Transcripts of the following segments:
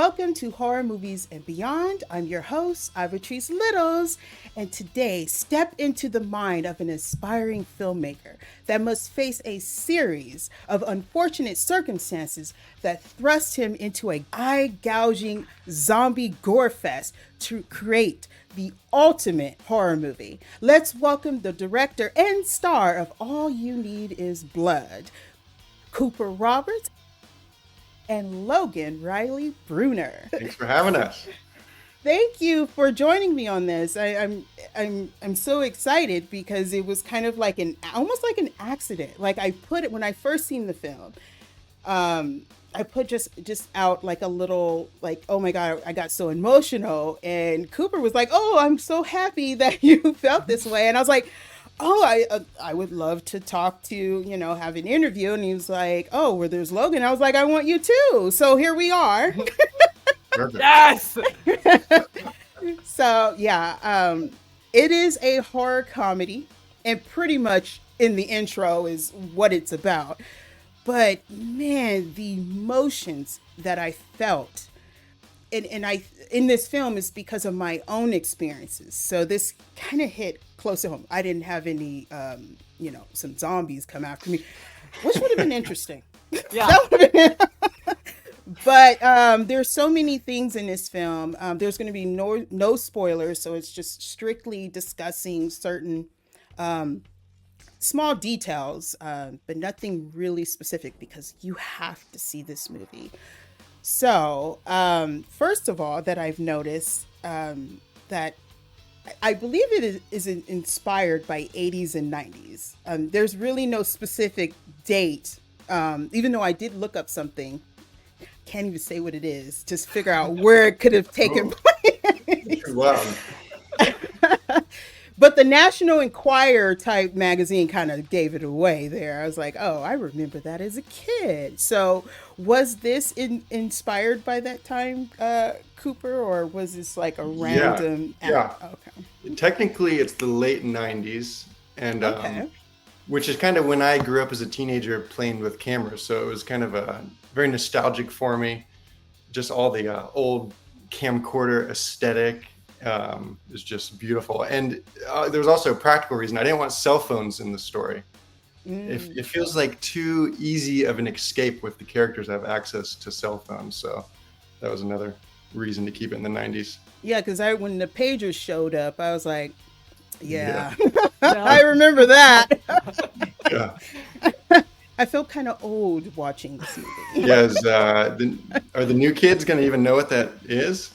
welcome to Horror Movies and Beyond. I'm your host, Ivotres Littles, and today step into the mind of an aspiring filmmaker that must face a series of unfortunate circumstances that thrust him into a eye-gouging zombie gore fest to create the ultimate horror movie. Let's welcome the director and star of All You Need Is Blood, Cooper Roberts, and Logan Riley Bruner. Thanks for having us. Thank you for joining me on this. I'm so excited because it was kind of like almost like an accident. Like I put it when I first seen the film. I put just out like a little like, oh my God, I got so emotional, and Cooper was like, oh, I'm so happy that you felt this way, and I was like, oh, I would love to talk to, have an interview. And he was like, oh, where there's Logan. I was like, I want you too. So here we are. Yes. So yeah, it is a horror comedy, and pretty much in the intro is what it's about. But man, the emotions that I felt in this film is because of my own experiences. So this kind of hit close to home. I didn't have any, some zombies come after me, which would have been interesting. Yeah. But there's so many things in this film. There's going to be no spoilers, so it's just strictly discussing certain small details, but nothing really specific because you have to see this movie. So, first of all, that I've noticed that I believe it is inspired by 80s and 90s. There's really no specific date, even though I did look up something. Can't even say what it is, just figure out where it could have taken place. Wow. But the National Enquirer type magazine kind of gave it away there. I was like, oh, I remember that as a kid. So was this inspired by that time, Cooper, or was this like a random? Yeah. Okay. Technically, it's the late 90s, and Okay. which is kind of when I grew up as a teenager playing with cameras. So it was kind of very nostalgic for me. Just all the old camcorder aesthetic. Is just beautiful, and there was also a practical reason. I didn't want cell phones in the story. It feels like too easy of an escape with the characters have access to cell phones, so that was another reason to keep it in the 90s. Yeah, because when the pagers showed up, I was like, yeah. Yeah. I remember that. Yeah. I feel kind of old watching this movie. Yeah, are the new kids going to even know what that is?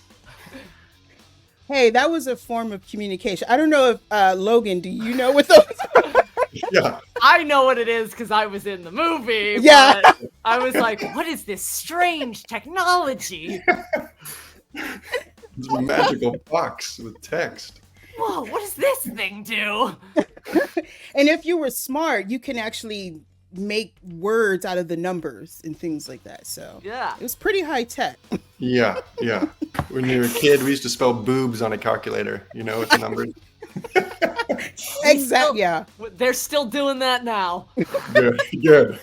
Hey, that was a form of communication. I don't know if Logan, do you know what those are? Yeah. I know what it is because I was in the movie. Yeah. But I was like, what is this strange technology? It's a magical box with text. Whoa, what does this thing do? And if you were smart, you can actually make words out of the numbers and things like that. So Yeah. it was pretty high tech. Yeah. When you were a kid, we used to spell boobs on a calculator, with the numbers. Exactly. Yeah. They're still doing that now. Good.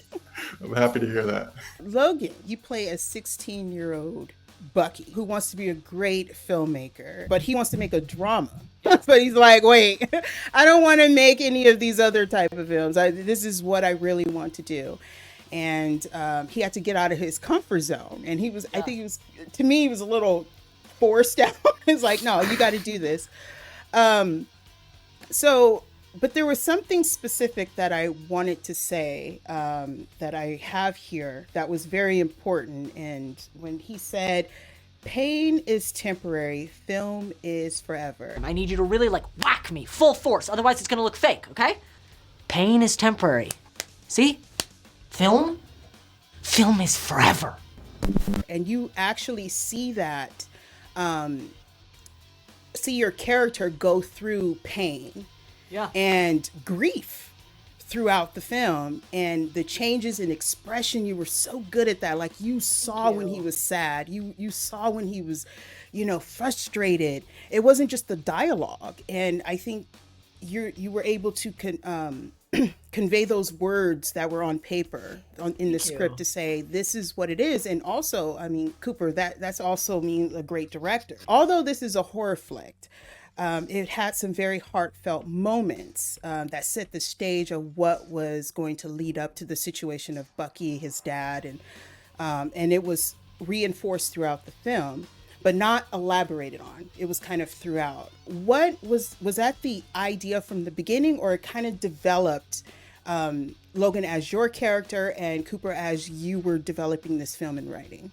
I'm happy to hear that. Logan, you play a 16-year-old Bucky who wants to be a great filmmaker, but he wants to make a drama. But he's like, wait, I don't want to make any of these other type of films. This is what I really want to do. And he had to get out of his comfort zone. And I think he was a little forced out. It's like, no, you got to do this. But there was something specific that I wanted to say that I have here that was very important. And when he said, pain is temporary, film is forever. I need you to really whack me full force, otherwise it's gonna look fake, okay? Pain is temporary. See? Film is forever. And you actually see that, see your character go through pain and grief throughout the film, and the changes in expression. You were so good at that. Like you saw when he was sad, you saw when he was, frustrated. It wasn't just the dialogue. And I think you were able to convey those words that were on paper in the Thank script you. to say this is what it is. And also, I mean, Cooper, that's also means a great director. Although this is a horror flick, it had some very heartfelt moments that set the stage of what was going to lead up to the situation of Bucky, his dad, and it was reinforced throughout the film, but not elaborated on. It was kind of throughout. What was that the idea from the beginning, or it kind of developed Logan as your character and Cooper as you were developing this film and writing?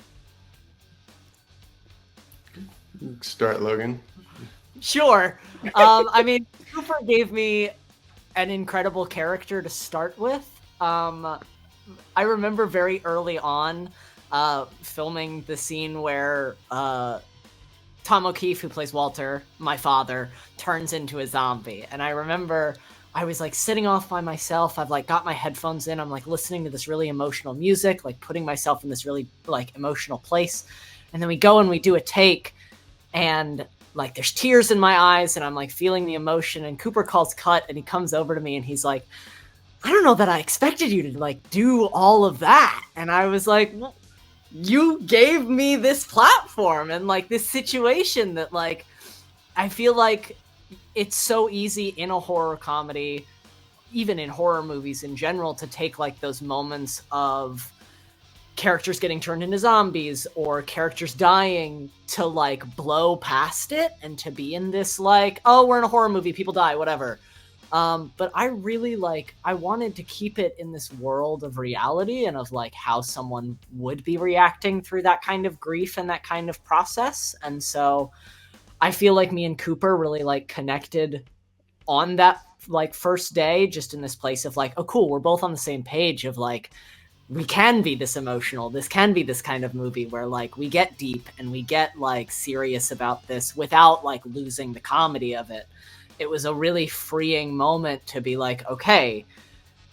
Start, Logan. Sure. I mean, Cooper gave me an incredible character to start with. I remember very early on filming the scene where Tom O'Keefe, who plays Walter, my father, turns into a zombie. And I remember I was like sitting off by myself. I've like got my headphones in. I'm like listening to this really emotional music, like putting myself in this really like emotional place. And then we go and we do a take, and like there's tears in my eyes, and I'm like feeling the emotion, and Cooper calls cut, and he comes over to me and he's like, I don't know that I expected you to like do all of that. And I was like, well, you gave me this platform and like this situation that like, I feel like it's so easy in a horror comedy, even in horror movies in general, to take like those moments of characters getting turned into zombies or characters dying to like blow past it and to be in this like, oh, we're in a horror movie, people die, whatever. But I really like, I wanted to keep it in this world of reality and of like how someone would be reacting through that kind of grief and that kind of process. And so I feel like me and Cooper really like connected on that like first day, just in this place of like, oh cool, we're both on the same page of like, we can be this emotional. This can be this kind of movie where like we get deep and we get like serious about this without like losing the comedy of it. It was a really freeing moment to be like, okay,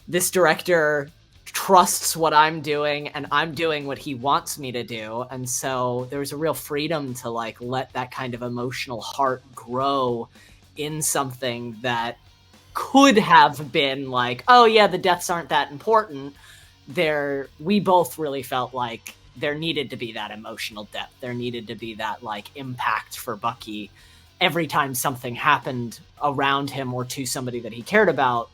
this director trusts what I'm doing and I'm doing what he wants me to do. And so there was a real freedom to like let that kind of emotional heart grow in something that could have been like, oh yeah, the deaths aren't that important. We both really felt like there needed to be that emotional depth. There needed to be that like impact for Bucky every time something happened around him or to somebody that he cared about,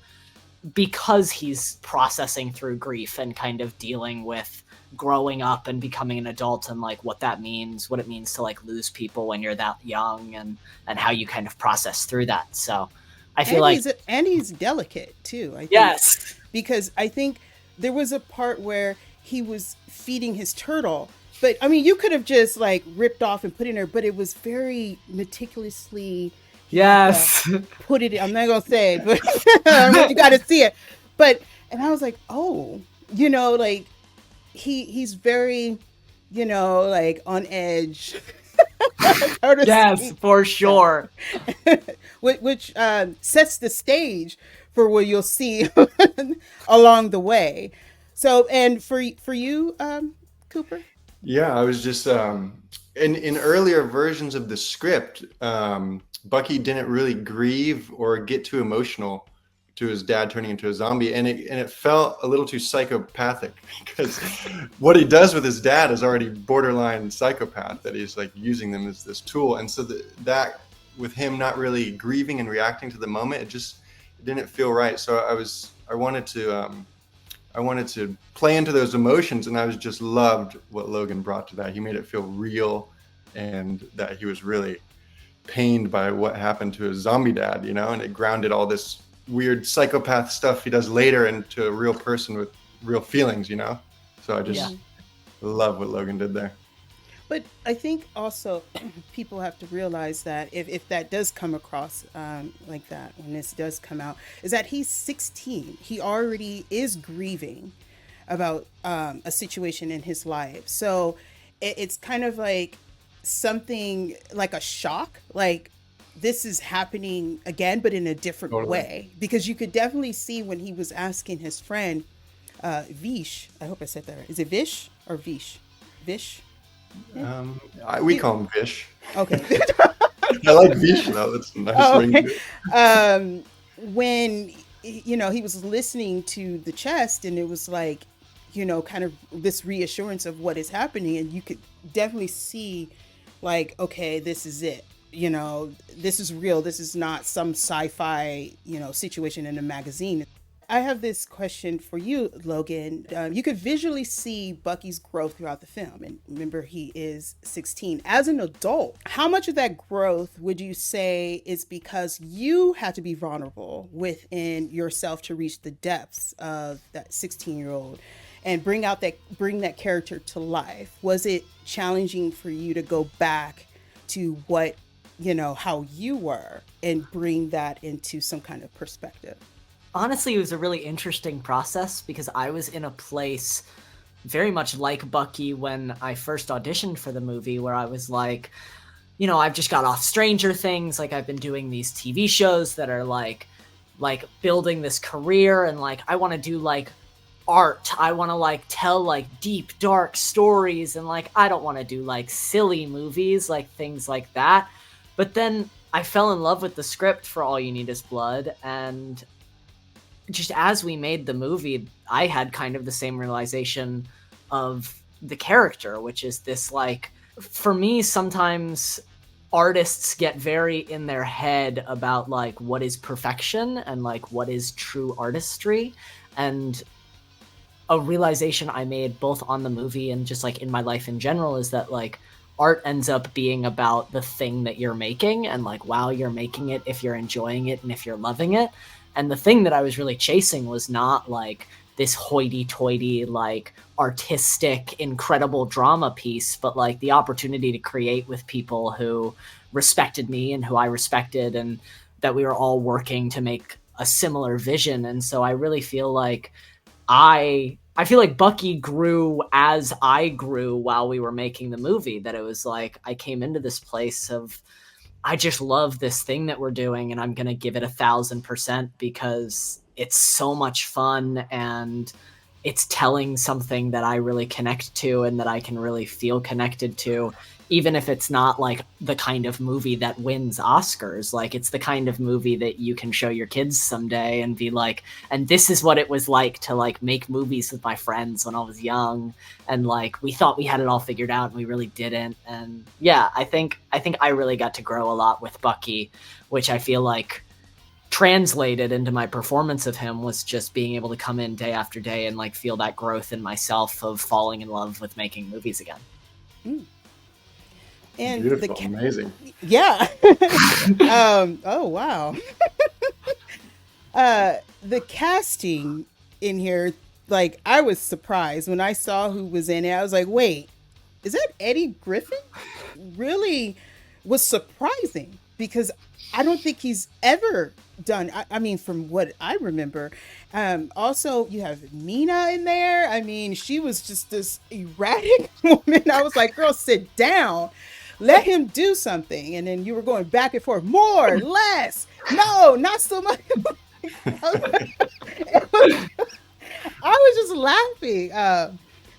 because he's processing through grief and kind of dealing with growing up and becoming an adult and like what that means, what it means to like lose people when you're that young, and how you kind of process through that. So I feel he's delicate too, I think. Yes. Because I think there was a part where he was feeding his turtle, but I mean, you could have just like ripped off and put in there, but it was very meticulously. Yes. Put it. I'm not gonna say it, but you got to see it. But and I was like, oh, like he's very, like on edge. Yes, for sure. which sets the stage for what you'll see along the way. So, and for you, Cooper. Yeah, I was just in earlier versions of the script, Bucky didn't really grieve or get too emotional to his dad turning into a zombie, and it felt a little too psychopathic, because what he does with his dad is already borderline psychopath, that he's like using them as this tool. And so that with him not really grieving and reacting to the moment, it didn't feel right. So I wanted to play into those emotions, and I just loved what Logan brought to that. He made it feel real, and that he was really pained by what happened to his zombie dad, and it grounded all this weird psychopath stuff he does later into a real person with real feelings, So I just love what Logan did there. But I think also people have to realize that if that does come across like that, when this does come out, is that he's 16. He already is grieving about a situation in his life. So it's kind of like something like a shock, like this is happening again, but in a different way. Because you could definitely see when he was asking his friend, Vish, I hope I said that right. Is it Vish or Vish? Vish? We call him Vish. Okay. I like Vish though. That's a nice ring. When he was listening to the chest, and it was like, kind of this reassurance of what is happening. And you could definitely see, like, okay, this is it. This is real. This is not some sci-fi, situation in a magazine. I have this question for you, Logan. You could visually see Bucky's growth throughout the film. And remember, he is 16. As an adult, how much of that growth would you say is because you had to be vulnerable within yourself to reach the depths of that 16-year-old and bring that character to life? Was it challenging for you to go back to what, how you were and bring that into some kind of perspective? Honestly, it was a really interesting process because I was in a place very much like Bucky when I first auditioned for the movie, where I was like, I've just got off Stranger Things. Like, I've been doing these TV shows that are like building this career, and like, I want to do like art. I want to like tell like deep, dark stories, and like, I don't want to do like silly movies, like things like that. But then I fell in love with the script for All You Need Is Blood, and just as we made the movie, I had kind of the same realization of the character, which is this, like, for me, sometimes artists get very in their head about like what is perfection and like what is true artistry. And a realization I made both on the movie and just like in my life in general is that like art ends up being about the thing that you're making, and like while you're making it, if you're enjoying it and if you're loving it. And the thing that I was really chasing was not like this hoity-toity, like artistic, incredible drama piece, but like the opportunity to create with people who respected me and who I respected, and that we were all working to make a similar vision. And so I really feel like I feel like Bucky grew as I grew while we were making the movie, that it was like I came into this place of, I just love this thing that we're doing, and I'm going to give it 1,000% because it's so much fun and it's telling something that I really connect to and that I can really feel connected to, even if it's not like the kind of movie that wins Oscars. Like, it's the kind of movie that you can show your kids someday and be like, and this is what it was like to like make movies with my friends when I was young, and like we thought we had it all figured out and we really didn't. And yeah, I think I really got to grow a lot with Bucky, which I feel like translated into my performance of him was just being able to come in day after day and like feel that growth in myself of falling in love with making movies again. And beautiful, amazing. Yeah. Oh wow. The casting in here, like, I was surprised when I saw who was in it. I was like, wait, is that Eddie Griffin? Really was surprising, because I don't think he's ever done. I mean, from what I remember. Also, you have Mina in there. I mean, she was just this erratic woman. I was like, girl, sit down. Let him do something. And then you were going back and forth. More, less. No, not so much. I was just laughing.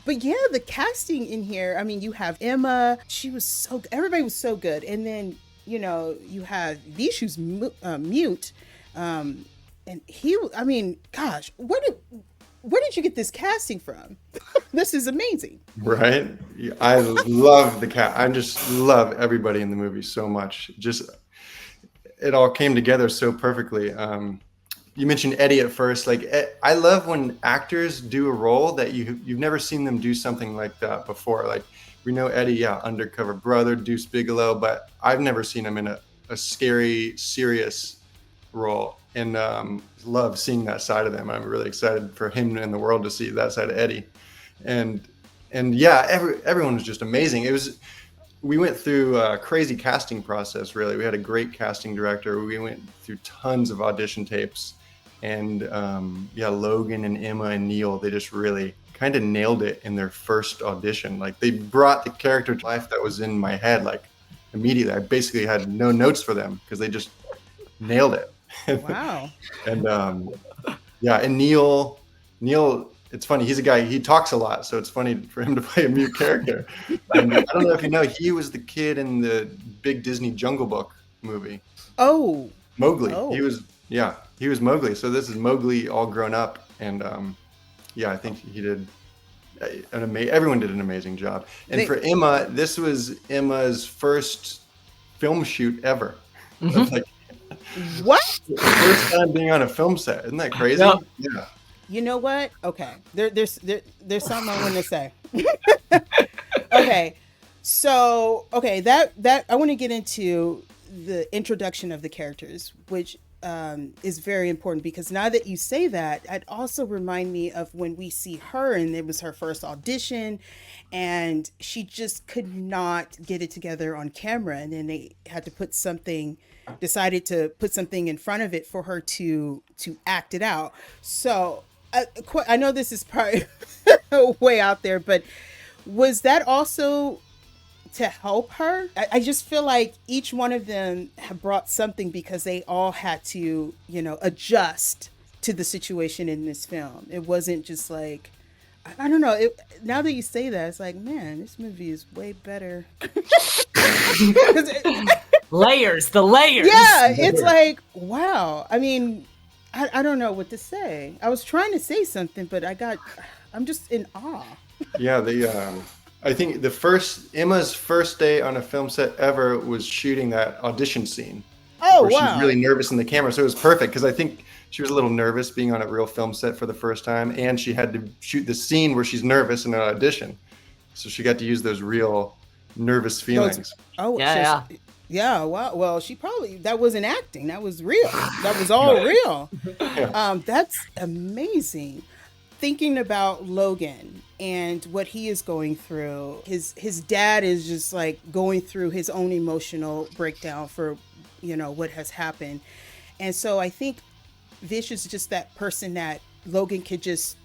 But yeah, the casting in here, I mean, you have Emma. She was everybody was so good. And then, you have Vish, who's mute. And he, I mean, gosh, where did you get this casting from? This is amazing. Right? I love the cast. I just love everybody in the movie so much. Just, it all came together so perfectly. You mentioned Eddie at first. Like, I love when actors do a role that you've never seen them do something like that before. Like, we know Eddie, yeah, Undercover Brother, Deuce Bigelow, but I've never seen him in a scary, serious role. And love seeing that side of them. I'm really excited for him and the world to see that side of Eddie. And yeah, everyone was just amazing. We went through a crazy casting process, really. We had a great casting director. We went through tons of audition tapes. And yeah, Logan and Emma and Neil, they just really kind of nailed it in their first audition. Like, they brought the character to life that was in my head, like, immediately. I basically had no notes for them because they just nailed it. Wow. And yeah, and Neil, it's funny, he's a guy, he talks a lot, so it's funny for him to play a mute character. And I don't know if you know, he was the kid in the big Disney Jungle Book movie. Oh. Mowgli. Oh. He was, yeah. He was Mowgli. So this is Mowgli all grown up, and I think he did everyone did an amazing job. And for Emma, this was Emma's first film shoot ever. Like, what? First time being on a film set. Isn't that crazy? Yep. Yeah. You know what? Okay, there's something I want to say. Okay, so that I want to get into the introduction of the characters, which is very important, because now that you say that, it also remind me of when we see her and it was her first audition and she just could not get it together on camera, and then they had to decided to put something in front of it for her to act it out. So I know this is probably way out there, but was that also to help her? I just feel like each one of them have brought something, because they all had to, adjust to the situation in this film. It wasn't just like, I don't know. Now that you say that, it's like, man, this movie is way better. Layers, the layers. Yeah, it's like, wow. I mean, I don't know what to say. I was trying to say something, but I'm just in awe. Yeah, I think Emma's first day on a film set ever was shooting that audition scene. Oh, where wow. She was really nervous in the camera, so it was perfect, because I think she was a little nervous being on a real film set for the first time, and she had to shoot the scene where she's nervous in an audition. So she got to use those real nervous feelings. Yeah, wow. Well, that wasn't acting. That was real. That was all real. Yeah. That's amazing. Thinking about Logan and what he is going through, his dad is just like going through his own emotional breakdown for, what has happened. And so I think Vish is just that person that Logan could just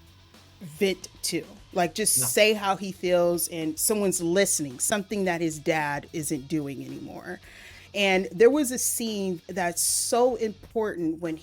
vent to, like just say how he feels, and someone's listening, something that his dad isn't doing anymore. And there was a scene that's so important when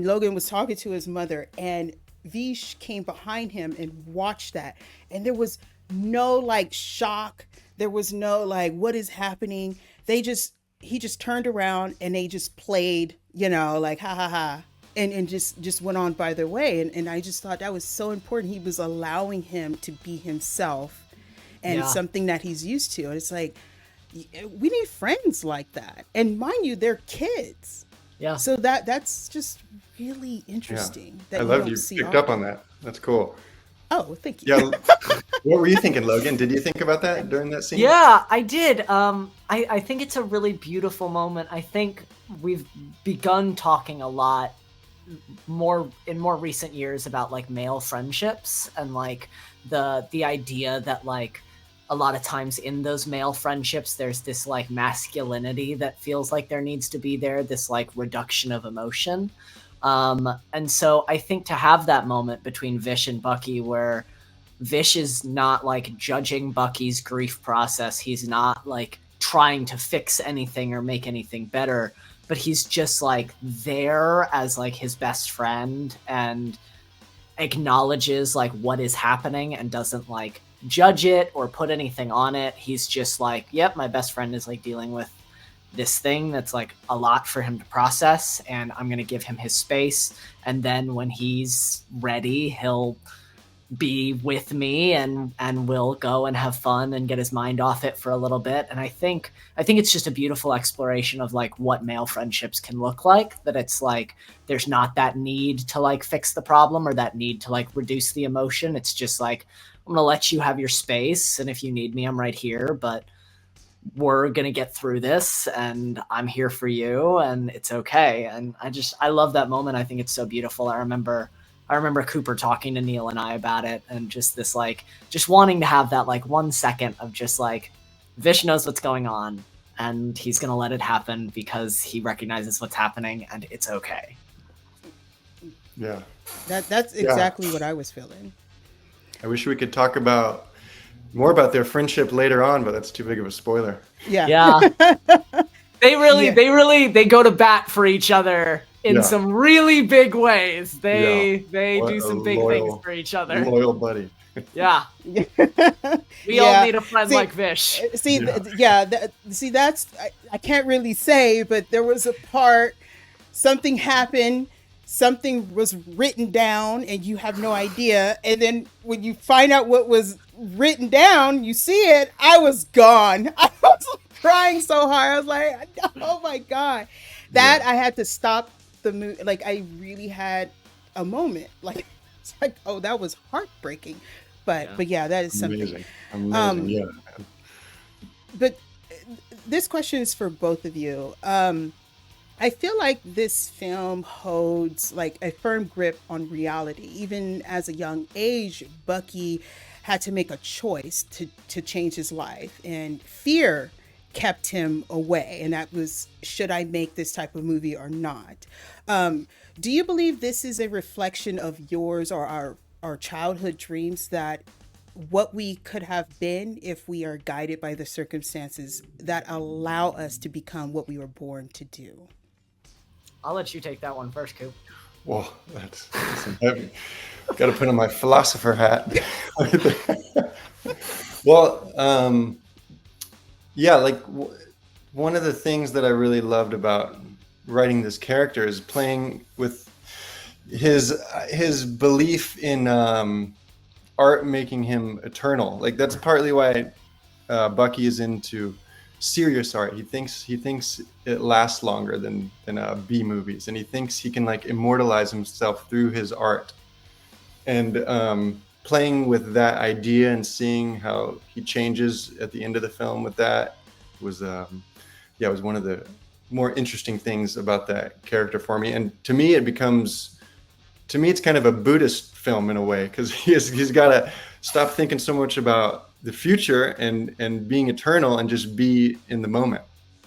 Logan was talking to his mother, and Vish came behind him and watched that. And there was no like shock. There was no like, what is happening? He just turned around and they just played, like ha ha ha. And just went on by their way. And I just thought that was so important. He was allowing him to be himself, and something that he's used to. And it's like, we need friends like that. And mind you, they're kids. Yeah. So that's just really interesting. Yeah. I love you picked up on that. That's cool. Oh, thank you. Yeah. What were you thinking, Logan? Did you think about that during that scene? Yeah, I did. I think it's a really beautiful moment. I think we've begun talking a lot more recent years about like male friendships, and like the idea that like a lot of times in those male friendships there's this like masculinity that feels like there needs to be there, this like reduction of emotion. And so I think to have that moment between Vish and Bucky where Vish is not like judging Bucky's grief process, he's not like trying to fix anything or make anything better, but he's just like there as like his best friend and acknowledges like what is happening and doesn't like judge it or put anything on it. He's just like, yep, my best friend is like dealing with this thing that's like a lot for him to process, and I'm going to give him his space. And then when he's ready, he'll be with me and we'll go and have fun and get his mind off it for a little bit. And I think it's just a beautiful exploration of like what male friendships can look like, that it's like there's not that need to like fix the problem or that need to like reduce the emotion. It's just like, I'm going to let you have your space, and if you need me, I'm right here, but we're going to get through this and I'm here for you and it's okay. And I love that moment. I think it's so beautiful. I remember Cooper talking to Neil and I about it, and just this like just wanting to have that like 1 second of just like Vish knows what's going on and he's going to let it happen because he recognizes what's happening and it's okay. Yeah. That's exactly what I was feeling. I wish we could talk more about their friendship later on, but that's too big of a spoiler. Yeah. They go to bat for each other in some really big ways. They do some big things for each other. Loyal buddy. Yeah. We all need a friend like Vish. That's I can't really say, but there was a part something happened, something was written down and you have no idea, and then when you find out what was written down, you see it, I was gone. I was crying so hard. I was like, oh my God. That I had to stop the movie. Like, I really had a moment. Like, it's like, oh, that was heartbreaking. But yeah, that is something. Amazing. Yeah. But this question is for both of you. I feel like this film holds like a firm grip on reality. Even as a young age, Bucky had to make a choice to change his life, and fear kept him away. And that was, should I make this type of movie or not? Do you believe this is a reflection of yours or our childhood dreams, that what we could have been if we are guided by the circumstances that allow us to become what we were born to do? I'll let you take that one first, Coop. Whoa, that's heavy. Got to put on my philosopher hat. Well, yeah, like one of the things that I really loved about writing this character is playing with his belief in art making him eternal. Like, that's partly why Bucky is into serious art. He thinks it lasts longer than B movies, and he thinks he can like immortalize himself through his art. And playing with that idea and seeing how he changes at the end of the film with that was was one of the more interesting things about that character for me. And to me it's kind of a Buddhist film in a way, because he's got to stop thinking so much about the future and being eternal and just be in the moment.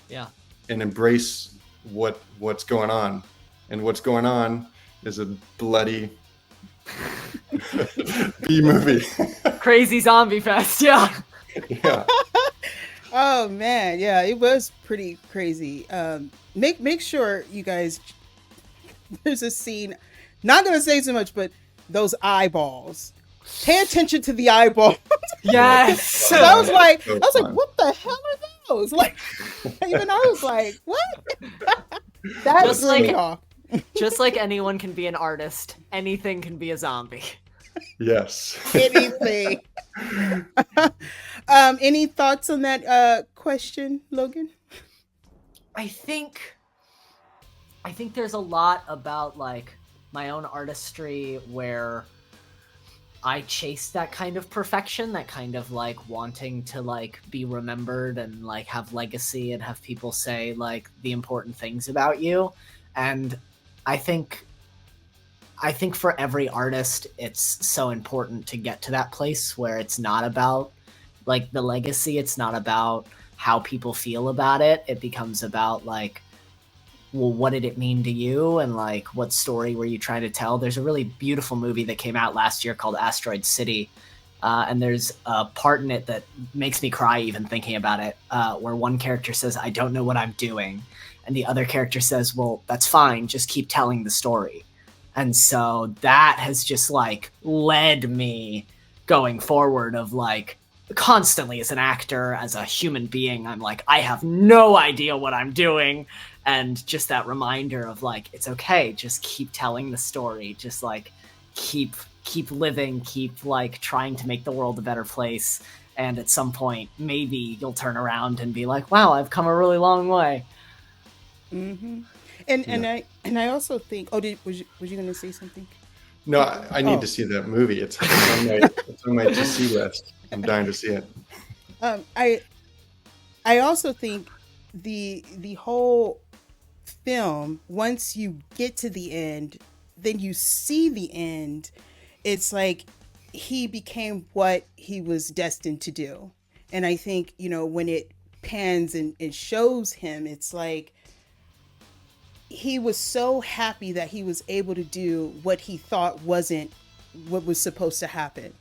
Yeah. And embrace what's going on. And what's going on is a bloody B movie. Crazy zombie fest, yeah. Yeah. Oh man, yeah, it was pretty crazy. Make sure you guys, there's a scene, not gonna say so much, but those eyeballs. Pay attention to the eyeball. Yes. So I was like, what the hell are those? Like, even I was like, what? That Just threw me like- off. Just like anyone can be an artist, anything can be a zombie. Yes. Anything. Any thoughts on that question, Logan? I think there's a lot about like my own artistry where I chase that kind of perfection, that kind of like wanting to like be remembered and like have legacy and have people say like the important things about you. And I think for every artist, it's so important to get to that place where it's not about like the legacy. It's not about how people feel about it. It becomes about like, well, what did it mean to you? And like, what story were you trying to tell? There's a really beautiful movie that came out last year called Asteroid City. And there's a part in it that makes me cry even thinking about it, where one character says, I don't know what I'm doing. And the other character says, well, that's fine. Just keep telling the story. And so that has just like led me going forward of like constantly as an actor, as a human being, I'm like, I have no idea what I'm doing. And just that reminder of like, it's okay. Just keep telling the story. Just like keep living, keep like trying to make the world a better place. And at some point, maybe you'll turn around and be like, wow, I've come a really long way. Mm-hmm. And I also think. Oh, was you going to say something? No, I need to see that movie. It's on my to see list. I'm dying to see it. I also think the whole film, once you get to the end, then you see the end. It's like he became what he was destined to do, and I think when it pans and it shows him, it's like he was so happy that he was able to do what he thought wasn't what was supposed to happen.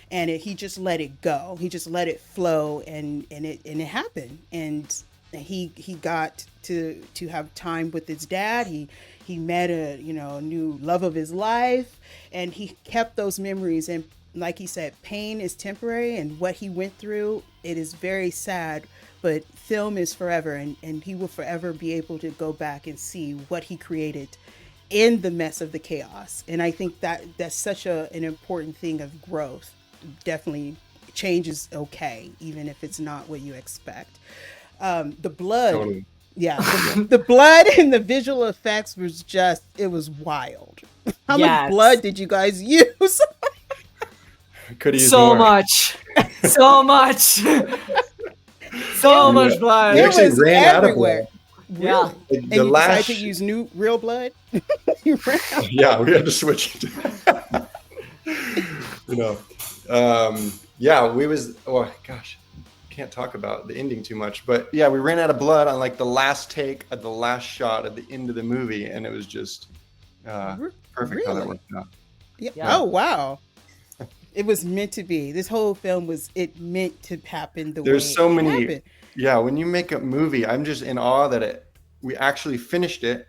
And he just let it go. He just let it flow, and it happened. And he got to have time with his dad. He met a new love of his life, and he kept those memories. And like he said, pain is temporary, and what he went through, it is very sad, but film is forever, and he will forever be able to go back and see what he created in the mess of the chaos. And I think that that's such an important thing of growth. Definitely change is okay, even if it's not what you expect. The blood, Totally. yeah, the blood and the visual effects was just, it was wild. How much Yes. blood did you guys use? Could have used So more. much. So much. So much blood. We It actually was ran out of everywhere. blood. Yeah. Really? Like, And the you last, decided to use new real blood? You ran out. yeah, we had to switch it. You know, yeah, we was, oh gosh, can't talk about the ending too much, but yeah, we ran out of blood on like the last take of the last shot at the end of the movie, and it was just perfect how that Really? worked out. Yeah. Yeah. Oh, wow. It was meant to be. This whole film was, it meant to happen the way There's so it many, happened. yeah, when you make a movie, I'm just in awe that we actually finished it,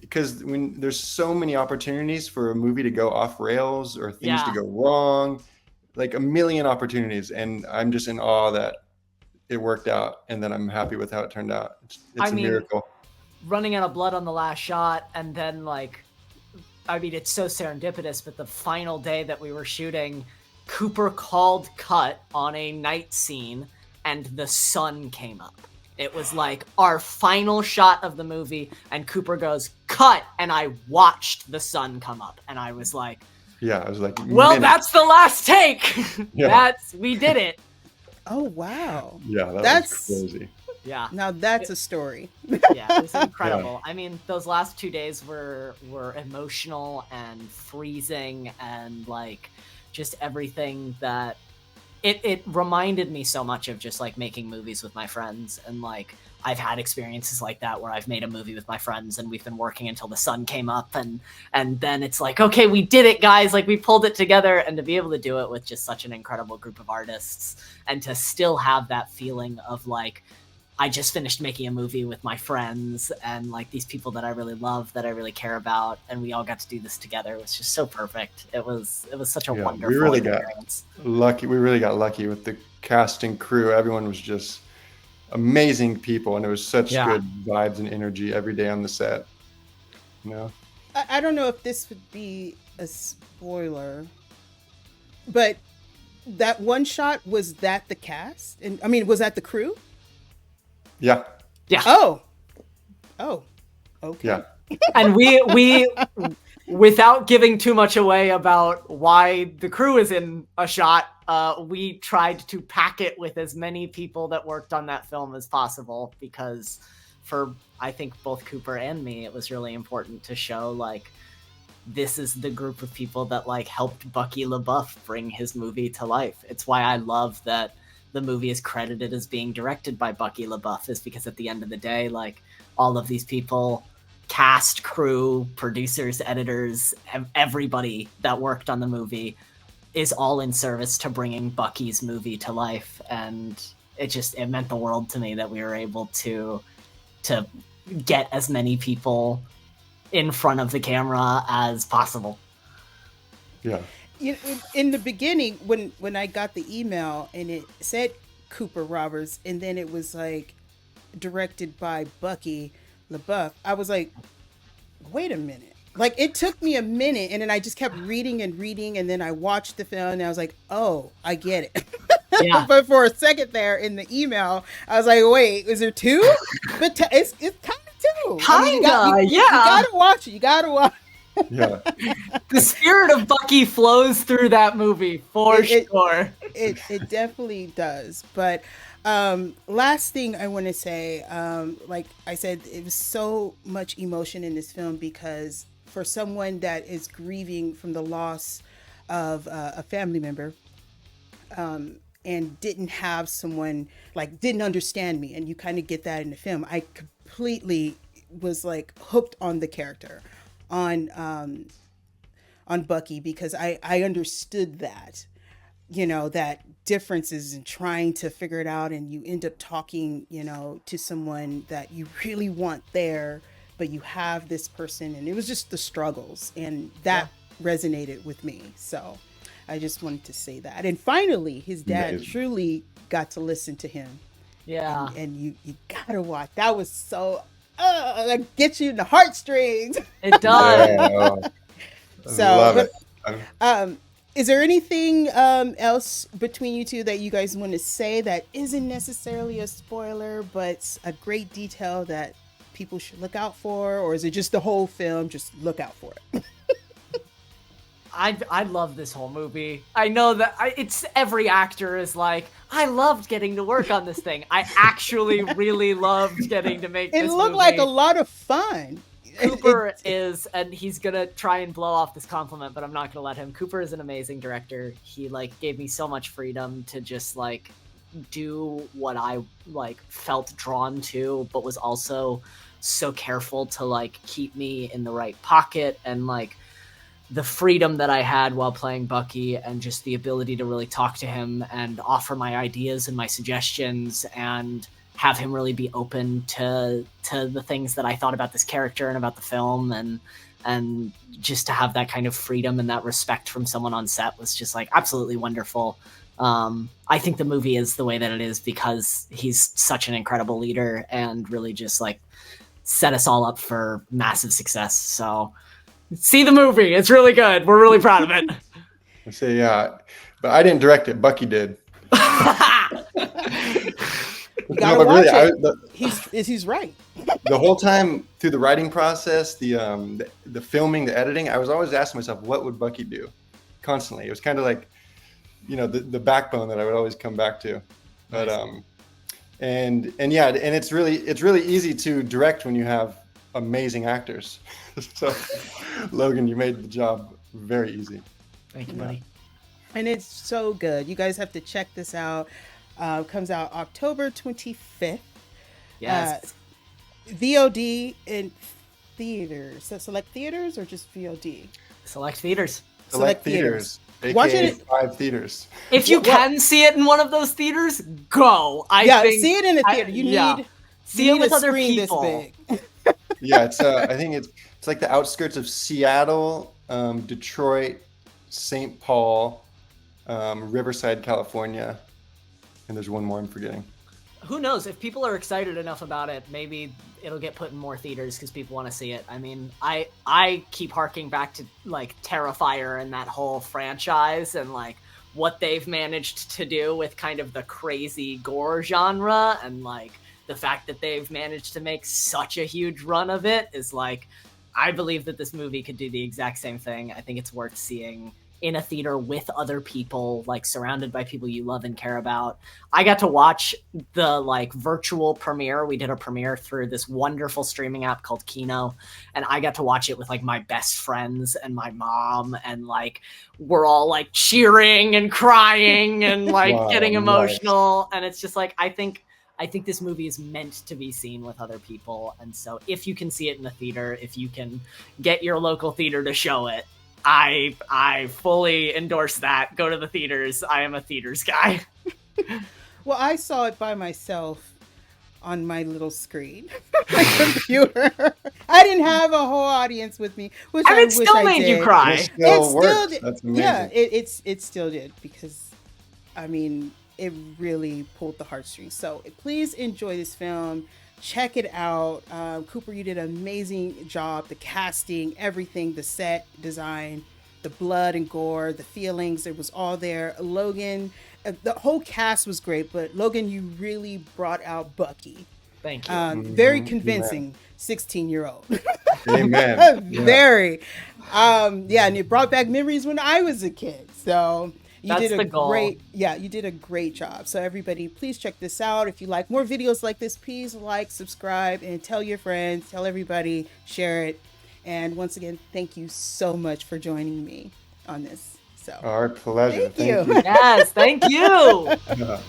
because when there's so many opportunities for a movie to go off rails or things to Yeah. go wrong, like a million opportunities, and I'm just in awe that it worked out, and that I'm happy with how it turned out. It's I a mean, miracle. Running out of blood on the last shot, and then like, I mean, it's so serendipitous, but the final day that we were shooting, Cooper called cut on a night scene, and the sun came up. It was like our final shot of the movie, and Cooper goes, cut, and I watched the sun come up, and I was like, Yeah, I was like, well, minutes. that's the last take. Yeah. We did it. Oh, wow. Yeah, That's- was crazy. Yeah. Now that's a story. Yeah, it was incredible. I mean, those last 2 days were emotional and freezing, and like just everything that it reminded me so much of just like making movies with my friends. And like I've had experiences like that where I've made a movie with my friends and we've been working until the sun came up, and then it's like, okay, we did it, guys, like we pulled it together. And to be able to do it with just such an incredible group of artists, and to still have that feeling of like, I just finished making a movie with my friends and like these people that I really love, that I really care about, and we all got to do this together. It was just so perfect. It was such a Yeah, wonderful we really experience. Lucky. We really got lucky with the cast and crew. Everyone was just amazing people, and it was such Yeah. good vibes and energy every day on the set. You know? I don't know if this would be a spoiler, but that one shot, was that the cast? And I mean, was that the crew? Yeah. Yeah. Oh, okay. Yeah. And we without giving too much away about why the crew is in a shot, we tried to pack it with as many people that worked on that film as possible, because for, I think, both Cooper and me, it was really important to show like, this is the group of people that like helped Bucky LaBeouf bring his movie to life. It's why I love that the movie is credited as being directed by Bucky LaBeouf, is because at the end of the day, like all of these people, cast, crew, producers, editors, everybody that worked on the movie is all in service to bringing Bucky's movie to life. And it meant the world to me that we were able to get as many people in front of the camera as possible. Yeah. In the beginning, when I got the email and it said Cooper Roberts, and then it was like directed by Bucky LaBeouf, I was like, wait a minute. Like, it took me a minute, and then I just kept reading, and then I watched the film, and I was like, oh, I get it. Yeah. But for a second there in the email, I was like, wait, is there two? But it's kind of two. Kinda, You gotta watch it. You gotta watch. Yeah. The spirit of Bucky flows through that movie for sure. It definitely does. But last thing I want to say, like I said, it was so much emotion in this film, because for someone that is grieving from the loss of a family member, and didn't have someone, like, didn't understand me, and you kind of get that in the film, I completely was like hooked on the character, on Bucky, because I understood that, you know, that differences and trying to figure it out, and you end up talking, you know, to someone that you really want there, but you have this person, and it was just the struggles, and that resonated with me. So I just wanted to say that. And finally, his dad Amazing. truly got to listen to him. Yeah. And you gotta watch. That was so that gets you in the heartstrings. It does. Yeah, So, love but, it. I'm- is there anything else between you two that you guys want to say that isn't necessarily a spoiler, but a great detail that people should look out for? Or is it just the whole film? Just look out for it. I love this whole movie. I know that it's every actor is like, I loved getting to work on this thing. I actually really loved getting to make It this looked movie. like a lot of fun. Cooper is, and he's gonna try and blow off this compliment, but I'm not gonna let him. Cooper is an amazing director. He like gave me so much freedom to just like do what I like felt drawn to, but was also so careful to like keep me in the right pocket, and like the freedom that I had while playing Bucky, and just the ability to really talk to him and offer my ideas and my suggestions, and have him really be open to the things that I thought about this character and about the film, and just to have that kind of freedom and that respect from someone on set was just like absolutely wonderful. I think the movie is the way that it is because he's such an incredible leader and really just like set us all up for massive success. So see the movie. It's really good. We're really proud of it. I say, yeah, but I didn't direct it. Bucky did. You gotta but watch really, it. He's right. the whole time through the writing process, the filming, the editing, I was always asking myself, what would Bucky do? Constantly. It was kind of like, the backbone that I would always come back to. But and yeah, and it's really easy to direct when you have amazing actors. So Logan, you made the job very easy. Thank you, buddy. And it's so good. You guys have to check this out. Comes out October 25th. Yes. VOD in theaters. So select theaters or just VOD? Select theaters. Select theaters. AKA Watch it. 5 theaters. If you can see it in one of those theaters, go. I think, see it in a theater. You need see you it need with a other screen people. this big. Yeah, it's I think it's like the outskirts of Seattle, Detroit, St. Paul, Riverside, California, and there's one more I'm forgetting. Who knows? If people are excited enough about it, maybe it'll get put in more theaters because people want to see it. I mean, I keep harking back to like Terrifier and that whole franchise and like what they've managed to do with kind of the crazy gore genre, and like the fact that they've managed to make such a huge run of it is like, I believe that this movie could do the exact same thing. I think it's worth seeing in a theater with other people, like surrounded by people you love and care about. I got to watch the like virtual premiere. We did a premiere through this wonderful streaming app called Kino, and I got to watch it with like my best friends and my mom, and like we're all like cheering and crying and like Wow, getting nice. emotional. And it's just like, I think this movie is meant to be seen with other people. And so if you can see it in the theater, if you can get your local theater to show it, I fully endorse that. Go to the theaters. I am a theaters guy. Well, I saw it by myself on my little screen, my computer. I didn't have a whole audience with me, which And I it wish still I made you did. cry. It still works. did. That's amazing. Yeah, it still did, because I mean, it really pulled the heartstrings. So please enjoy this film. Check it out. Cooper, you did an amazing job. The casting, everything, the set design, the blood and gore, the feelings, it was all there. Logan, the whole cast was great, but Logan, you really brought out Bucky. Thank you. Very convincing 16-year-old. Amen. Very. Yeah, and it brought back memories when I was a kid. So you That's did the goal. you did a great job. So everybody, please check this out. If you like more videos like this, please like, subscribe, and tell your friends, tell everybody, share it. And once again, thank you so much for joining me on this. So Our pleasure. Thank you. Yes, thank you. Yeah.